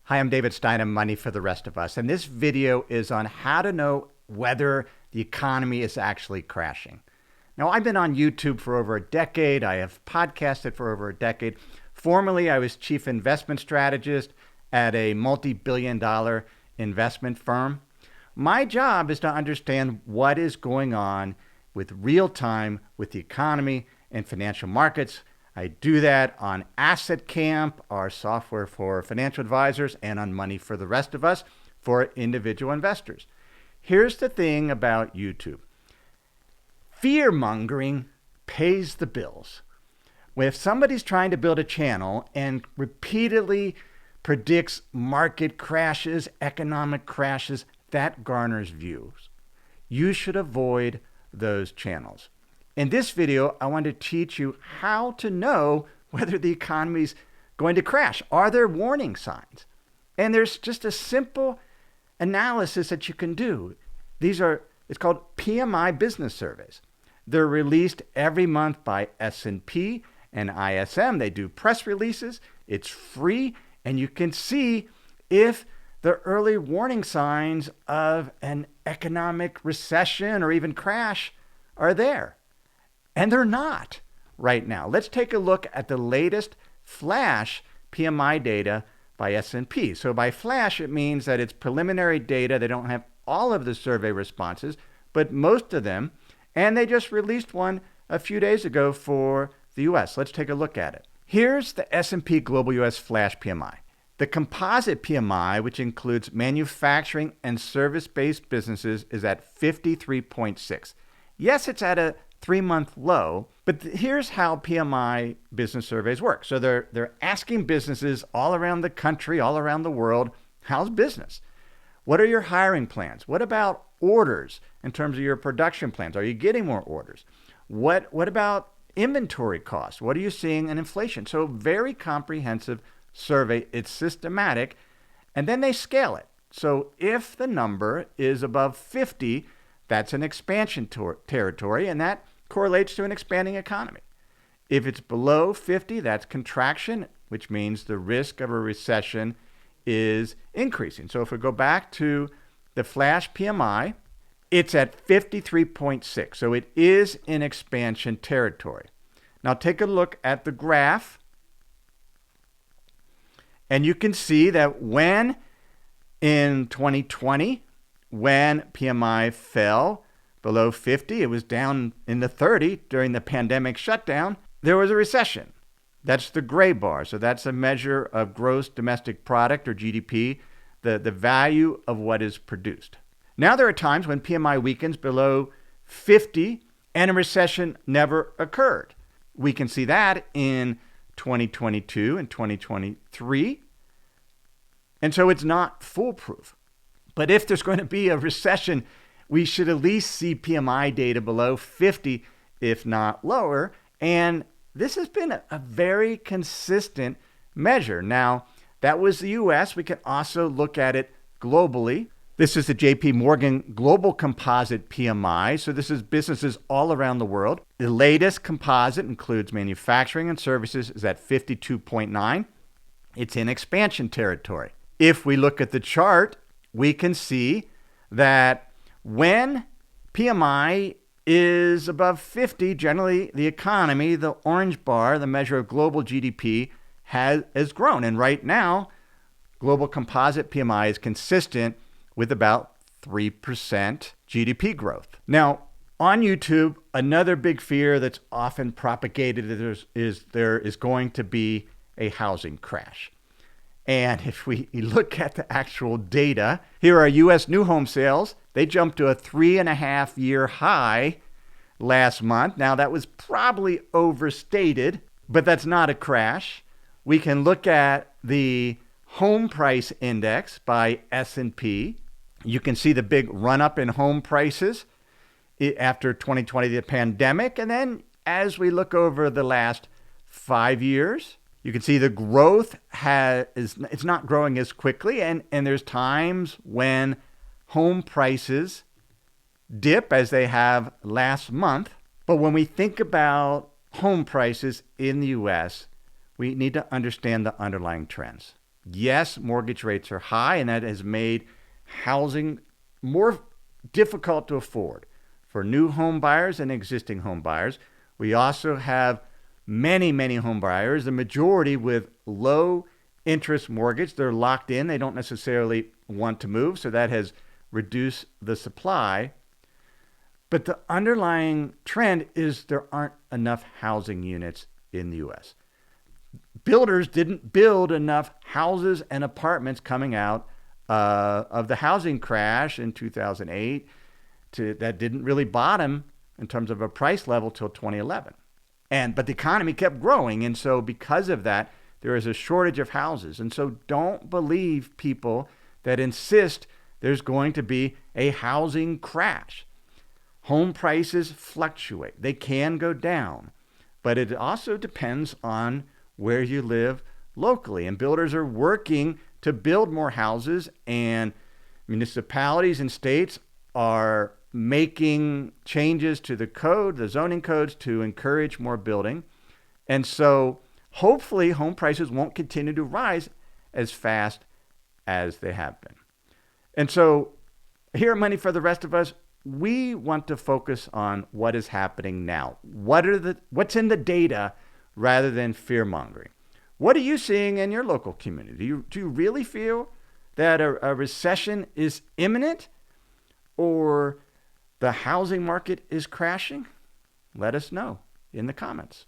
Hi, I'm David Stein of Money for the Rest of Us, and this video is on how to know whether the economy is actually crashing. Now, I've been on YouTube for over a decade. I have podcasted for over a decade. Formerly, I was chief investment strategist at a multi-billion-dollar investment firm. My job is to understand what is going on with real time with the economy and financial markets. I do that on Asset Camp, our software for financial advisors, and on Money for the Rest of Us for individual investors. Here's the thing about YouTube. Fear-mongering pays the bills. If somebody's trying to build a channel and repeatedly predicts market crashes, economic crashes, that garners views. You should avoid those channels. In this video, I want to teach you how to know whether the economy is going to crash. Are there warning signs? And there's just a simple analysis that you can do. It's called PMI business surveys. They're released every month by S&P and ISM. They do press releases. It's free, and you can see if the early warning signs of an economic recession or even crash are there. And they're not right now. Let's take a look at the latest flash PMI data by S&P. So by flash, it means that it's preliminary data. They don't have all of the survey responses, but most of them. And they just released one a few days ago for the US. Let's take a look at it. Here's the S&P Global US Flash PMI. The composite PMI, which includes manufacturing and service-based businesses, is at 53.6. Yes, it's at a 3-month low, but here's how PMI business surveys work. So they're asking businesses all around the country, all around the world, how's business? What are your hiring plans? What about orders in terms of your production plans? Are you getting more orders? What about inventory costs? What are you seeing in inflation? So very comprehensive survey. It's systematic, and then they scale it. So if the number is above 50, that's an expansion territory, and that correlates to an expanding economy. If it's below 50, that's contraction, which means the risk of a recession is increasing. So if we go back to the flash PMI, it's at 53.6. So it is in expansion territory. Now take a look at the graph, and you can see that when in 2020, when PMI fell below 50, it was down in the 30 during the pandemic shutdown, there was a recession. That's the gray bar. So that's a measure of gross domestic product, or GDP, the value of what is produced. Now there are times when PMI weakens below 50 and a recession never occurred. We can see that in 2022 and 2023. And so it's not foolproof. But if there's going to be a recession, we should at least see PMI data below 50, if not lower. And this has been a very consistent measure. Now, that was the US. We can also look at it globally. This is the JP Morgan Global Composite PMI. So this is businesses all around the world. The latest composite includes manufacturing and services, is at 52.9. It's in expansion territory. If we look at the chart, we can see that when PMI is above 50, generally the economy, the orange bar, the measure of global GDP, has grown. And right now, global composite PMI is consistent with about 3% GDP growth. Now, on YouTube, another big fear that's often propagated is there is going to be a housing crash. And if we look at the actual data, here are U.S. new home sales. They jumped to a 3.5-year high last month. Now, that was probably overstated, but that's not a crash. We can look at the home price index by S&P. You can see the big run-up in home prices after 2020, the pandemic. And then as we look over the last 5 years, you can see the growth it's not growing as quickly, and there's times when home prices dip as they have last month. But when we think about home prices in the U.S., we need to understand the underlying trends. Yes, mortgage rates are high, and that has made housing more difficult to afford for new home buyers and existing home buyers. We also have many home buyers, the majority with low interest mortgage. They're locked in. They don't necessarily want to move, so that has reduced the supply. But the underlying trend is there aren't enough housing units in the U.S. Builders didn't build enough houses and apartments coming out of the housing crash in 2008 that didn't really bottom in terms of a price level till 2011. But the economy kept growing. And so because of that, there is a shortage of houses. And so don't believe people that insist there's going to be a housing crash. Home prices fluctuate. They can go down, but it also depends on where you live locally. And builders are working to build more houses, and municipalities and states are making changes to the code, the zoning codes, to encourage more building. And so hopefully home prices won't continue to rise as fast as they have been. And so here at Money for the Rest of Us, we want to focus on what is happening now. What's in the data rather than fear-mongering. What are you seeing in your local community? Do you really feel that a recession is imminent, or the housing market is crashing? Let us know in the comments.